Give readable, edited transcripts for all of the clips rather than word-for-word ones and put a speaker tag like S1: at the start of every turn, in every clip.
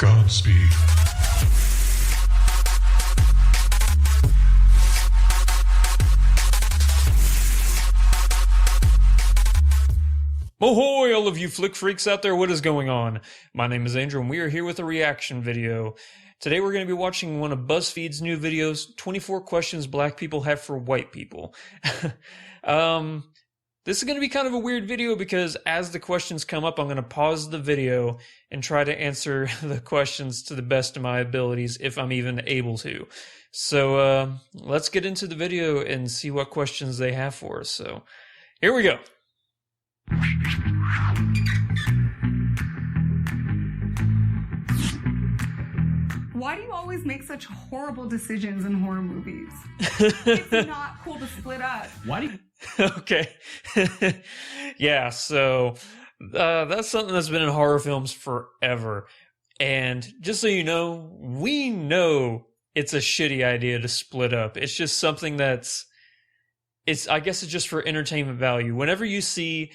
S1: Godspeed.
S2: Ahoy, all of you flick freaks out there, what is going on? My name is Andrew and we are here with a reaction video. Today we're going to be watching one of BuzzFeed's new videos, 24 questions black people have for white people. This is going to be kind of a weird video because as the questions come up, I'm going to pause the video and try to answer the questions to the best of my abilities, if I'm even able to. So let's get into the video and see what questions they have for us. So here we go.
S3: Why do you always make such horrible decisions in horror movies? It's not cool to split up.
S4: Why do you...
S2: Okay. Yeah, so that's something that's been in horror films forever. And just so you know, we know it's a shitty idea to split up. It's just something I guess it's just for entertainment value. Whenever you see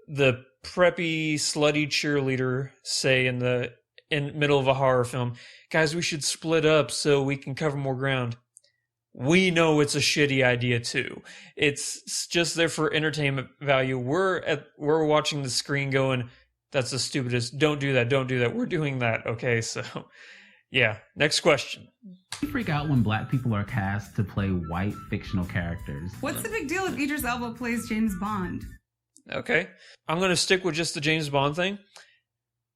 S2: the preppy, slutty cheerleader say in the middle of a horror film, guys, we should split up so we can cover more ground. We know it's a shitty idea too. It's just there for entertainment value. We're watching the screen going, that's the stupidest. Don't do that. Don't do that. We're doing that. Okay, so yeah. Next question.
S4: You freak out when black people are cast to play white fictional characters.
S3: What's the big deal if Idris Elba plays James Bond?
S2: Okay. I'm going to stick with just the James Bond thing.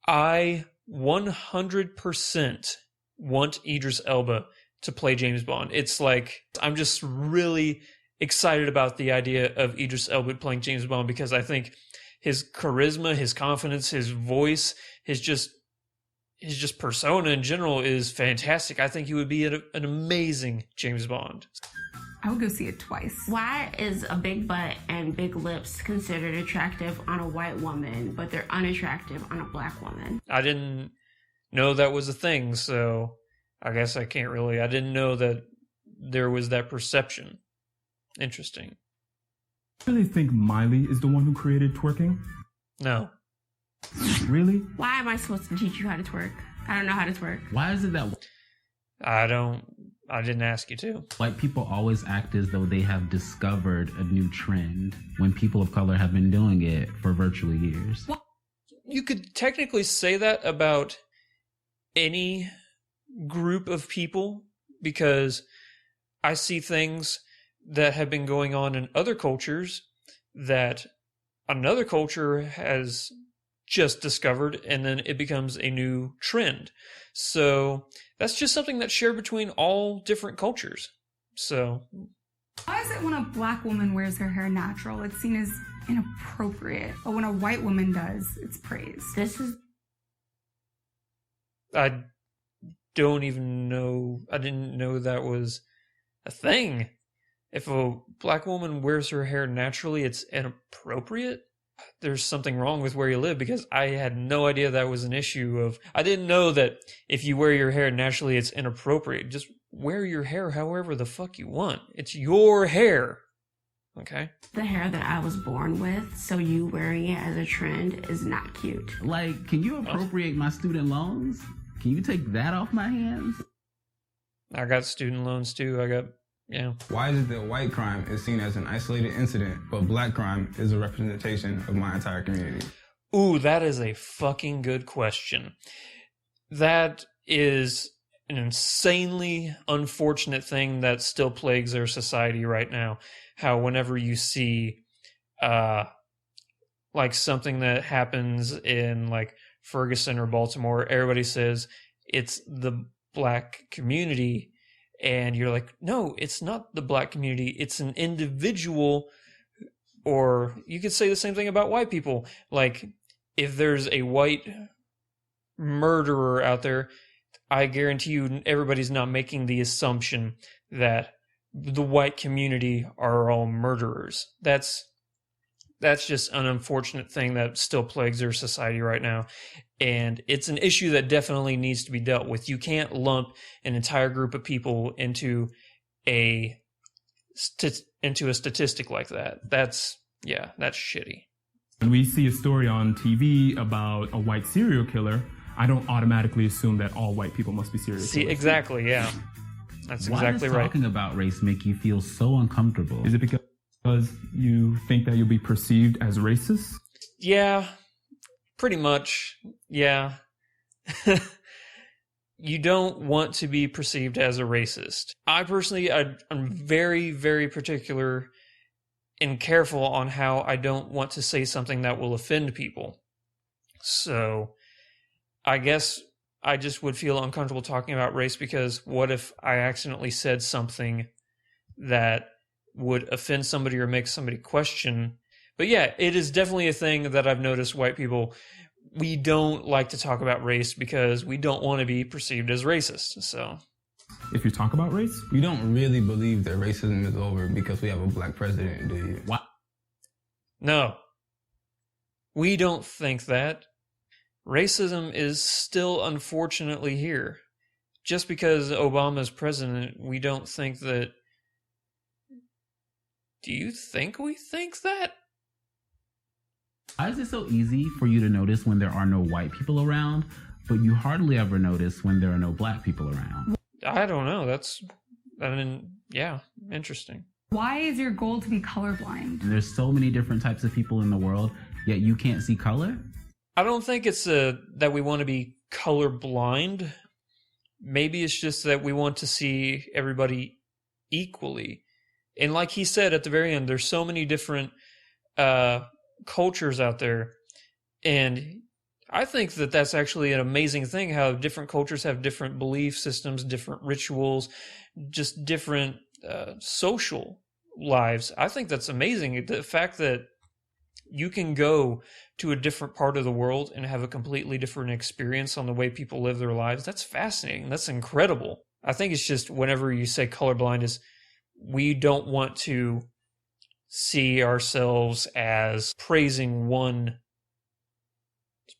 S2: I 100% want Idris Elba to play James Bond. It's like, I'm just really excited about the idea of Idris Elba playing James Bond because I think his charisma, his confidence, his voice, his just persona in general is fantastic. I think he would be an amazing James Bond.
S3: I would go see it twice.
S5: Why is a big butt and big lips considered attractive on a white woman, but they're unattractive on a black woman?
S2: I didn't know that was a thing, so I guess I can't really. I didn't know that there was that perception. Interesting.
S6: Do you really think Miley is the one who created twerking?
S2: No.
S6: Really?
S5: Why am I supposed to teach you how to twerk? I don't know how to twerk.
S4: Why is it that
S2: I didn't ask you to.
S4: white people always act as though they have discovered a new trend when people of color have been doing it for virtually years?
S2: Well, you could technically say that about any group of people because I see things that have been going on in other cultures that another culture has just discovered, and then it becomes a new trend. So that's just something that's shared between all different cultures. So
S3: Why is it when a black woman wears her hair natural, it's seen as inappropriate, but when a white woman does, it's praised?
S2: I don't even know. I didn't know that was a thing. If a black woman wears her hair naturally, it's inappropriate. There's something wrong with where you live because I had no idea that was an issue I didn't know that if you wear your hair naturally, it's inappropriate. Just wear your hair however the fuck you want. It's your hair. Okay?
S5: The hair that I was born with, so you wearing it as a trend is not cute.
S4: Like, can you appropriate my student loans? Can you take that off my hands?
S2: I got student loans too. Yeah.
S7: Why is it that white crime is seen as an isolated incident, but black crime is a representation of my entire community?
S2: Ooh, that is a fucking good question. That is an insanely unfortunate thing that still plagues our society right now. How whenever you see like something that happens in like Ferguson or Baltimore, everybody says it's the black community. And you're like, no, it's not the black community. It's an individual. Or you could say the same thing about white people. Like, if there's a white murderer out there, I guarantee you everybody's not making the assumption that the white community are all murderers. That's just an unfortunate thing that still plagues our society right now. And it's an issue that definitely needs to be dealt with. You can't lump an entire group of people into a statistic like that. That's shitty.
S6: When we see a story on TV about a white serial killer, I don't automatically assume that all white people must be serious.
S2: See, exactly, yeah. That's exactly
S4: Why does
S2: right.
S4: talking about race make you feel so uncomfortable?
S6: Is it because you think that you'll be perceived as racist?
S2: Yeah, pretty much. Yeah. You don't want to be perceived as a racist. I personally, I'm very, very particular and careful on how I don't want to say something that will offend people. So I guess I just would feel uncomfortable talking about race because what if I accidentally said something that would offend somebody or make somebody question? But yeah, it is definitely a thing that I've noticed white people, we don't like to talk about race because we don't want to be perceived as racist. So
S6: If you talk about race,
S7: You don't really believe that racism is over because we have a black president, do you?
S4: Why?
S2: no, we don't think that. Racism is still unfortunately here. Just because Obama's president, we don't think that. Do you think we think that?
S4: Why is it so easy for you to notice when there are no white people around, but you hardly ever notice when there are no black people around?
S2: I don't know. Yeah, interesting.
S3: Why is your goal to be colorblind?
S4: And there's so many different types of people in the world, yet you can't see color?
S2: I don't think it's that we want to be colorblind. Maybe it's just that we want to see everybody equally. And like he said at the very end, there's so many different cultures out there. And I think that that's actually an amazing thing, how different cultures have different belief systems, different rituals, just different social lives. I think that's amazing. The fact that you can go to a different part of the world and have a completely different experience on the way people live their lives, that's fascinating. That's incredible. I think it's just whenever you say colorblind is we don't want to see ourselves as praising one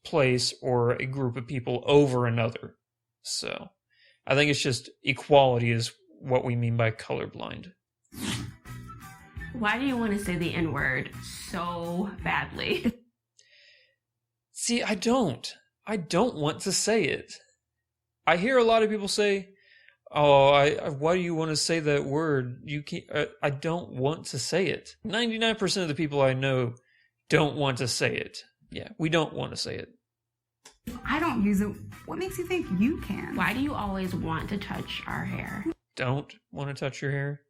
S2: place or a group of people over another. So I think it's just equality is what we mean by colorblind.
S5: Why do you want to say the N-word so badly?
S2: See, I don't want to say it. I hear a lot of people say, "Oh, why do you want to say that word? You can't." I don't want to say it. 99% of the people I know don't want to say it. Yeah, we don't want to say it.
S3: I don't use it. What makes you think you can?
S5: Why do you always want to touch our hair?
S2: Don't want to touch your hair.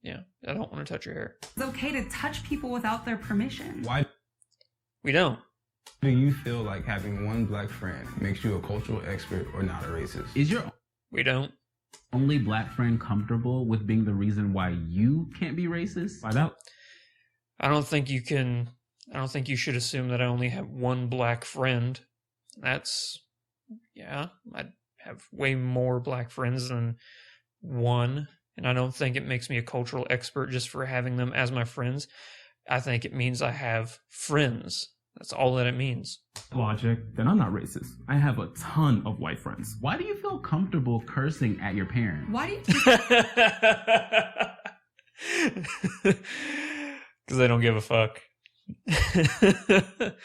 S2: Yeah, I don't want to touch your hair.
S3: It's okay to touch people without their permission.
S7: Why
S2: We don't.
S7: do you feel like having one black friend makes you a cultural expert or not a racist?
S4: Is your
S2: We don't.
S4: only black friend comfortable with being the reason why you can't be racist?
S6: find out.
S2: I don't think you should assume that I only have one black friend. I have way more black friends than one. And I don't think it makes me a cultural expert just for having them as my friends. I think it means I have friends. That's all that it means.
S6: Logic, then I'm not racist. I have a ton of white friends.
S4: Why do you feel comfortable cursing at your parents?
S3: Why do you
S2: Because they don't give a fuck. It's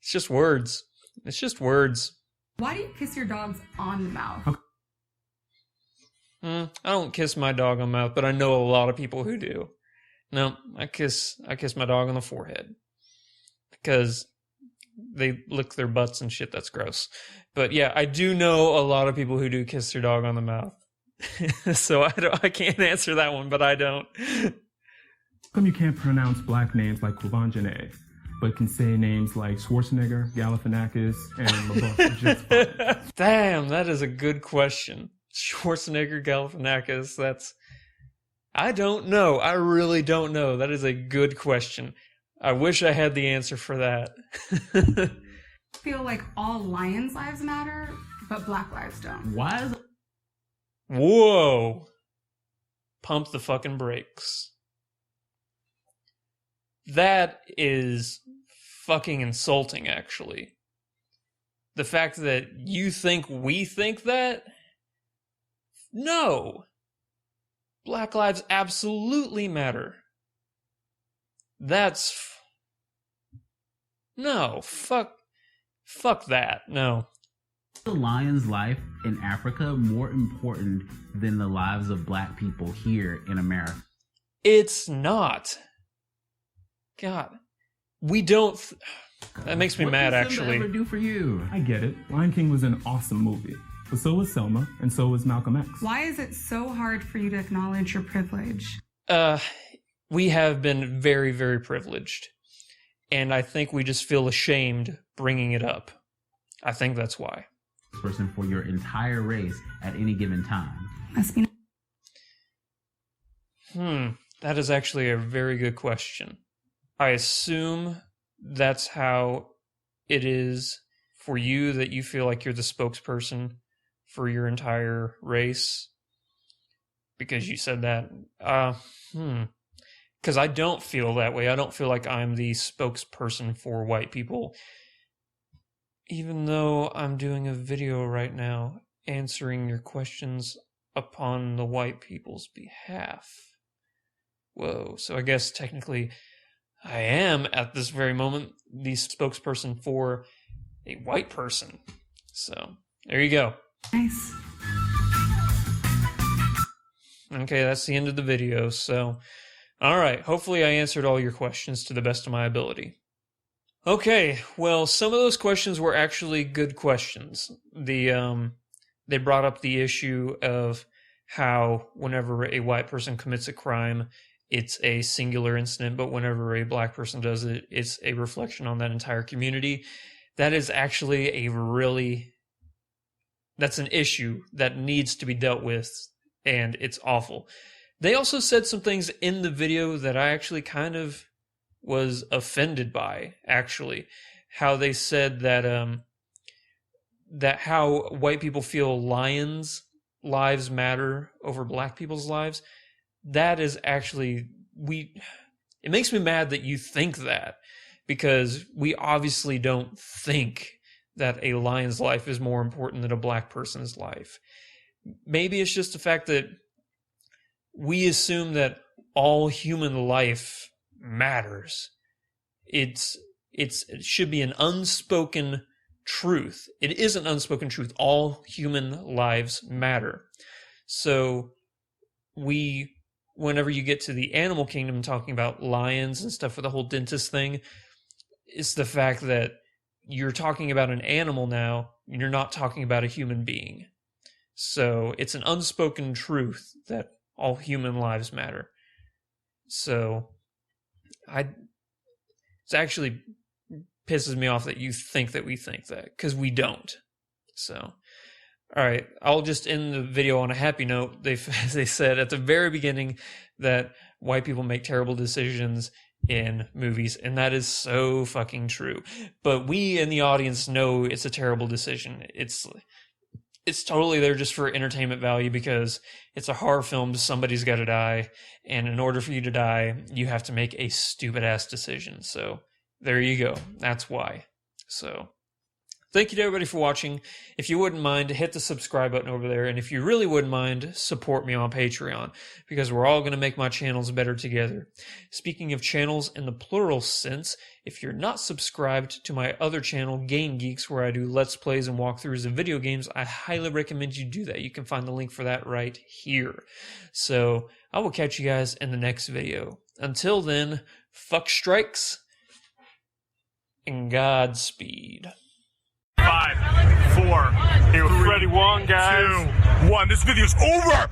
S2: just words. It's just words.
S3: Why do you kiss your dogs on the mouth?
S2: I don't kiss my dog on the mouth, but I know a lot of people who do. No, I kiss my dog on the forehead because they lick their butts and shit. That's gross. But yeah, I do know a lot of people who do kiss their dog on the mouth. So I can't answer that one, but I don't.
S6: How come you can't pronounce black names like Kubanjane, but can say names like Schwarzenegger, Galifianakis, and LaBeouf just fine?
S2: Damn, that is a good question. Schwarzenegger, Galifianakis, I don't know. I really don't know. That is a good question. I wish I had the answer for that.
S3: I feel like all lions' lives matter, but black lives don't.
S4: Why is
S2: Whoa. Pump the fucking brakes. That is fucking insulting, actually. The fact that you think we think that? No. Black lives absolutely matter. No, fuck Fuck that. No.
S4: The lion's life in Africa more important than the lives of black people here in America?
S2: It's not. God. We don't... That makes me mad,
S4: What
S2: actually.
S4: did Simba ever do for you?
S6: I get it. Lion King was an awesome movie. But so was Selma, and so was Malcolm X.
S3: Why is it so hard for you to acknowledge your privilege?
S2: We have been very, very privileged. And I think we just feel ashamed bringing it up. I think that's why.
S4: Person for your entire race at any given time.
S3: Must be.
S2: That is actually a very good question. I assume that's how it is for you, that you feel like you're the spokesperson for your entire race. Because you said that. Because I don't feel that way. I don't feel like I'm the spokesperson for white people. Even though I'm doing a video right now answering your questions upon the white people's behalf. Whoa, so I guess technically I am, at this very moment, the spokesperson for a white person. So, there you go.
S3: Nice.
S2: Okay, that's the end of the video, so... Alright, hopefully I answered all your questions to the best of my ability. Okay, well, some of those questions were actually good questions. They brought up the issue of how whenever a white person commits a crime, it's a singular incident, but whenever a black person does it, it's a reflection on that entire community. That is actually that's an issue that needs to be dealt with, and it's awful. They also said some things in the video that I actually kind of was offended by, actually. How they said that that how white people feel lions' lives matter over black people's lives. That is actually, it makes me mad that you think that, because we obviously don't think that a lion's life is more important than a black person's life. Maybe it's just the fact that we assume that all human life matters. It should be an unspoken truth. It is an unspoken truth. All human lives matter. So whenever you get to the animal kingdom talking about lions and stuff with the whole dentist thing, it's the fact that you're talking about an animal now, you're not talking about a human being. So it's an unspoken truth that all human lives matter. So it actually pisses me off that you think that we think that, because we don't. So, all right, I'll just end the video on a happy note. They said at the very beginning that white people make terrible decisions in movies, and that is so fucking true. But we in the audience know it's a terrible decision. It's totally there just for entertainment value, because it's a horror film, somebody's got to die, and in order for you to die, you have to make a stupid-ass decision. So, there you go. That's why. So, thank you to everybody for watching. If you wouldn't mind, hit the subscribe button over there, and if you really wouldn't mind, support me on Patreon, because we're all going to make my channels better together. Speaking of channels in the plural sense, if you're not subscribed to my other channel, Game Geeks, where I do Let's Plays and walkthroughs of video games, I highly recommend you do that. You can find the link for that right here. So, I will catch you guys in the next video. Until then, fuck strikes, and Godspeed.
S1: 5, 4, here, ready, 1, guys. 2, 1. This video's over.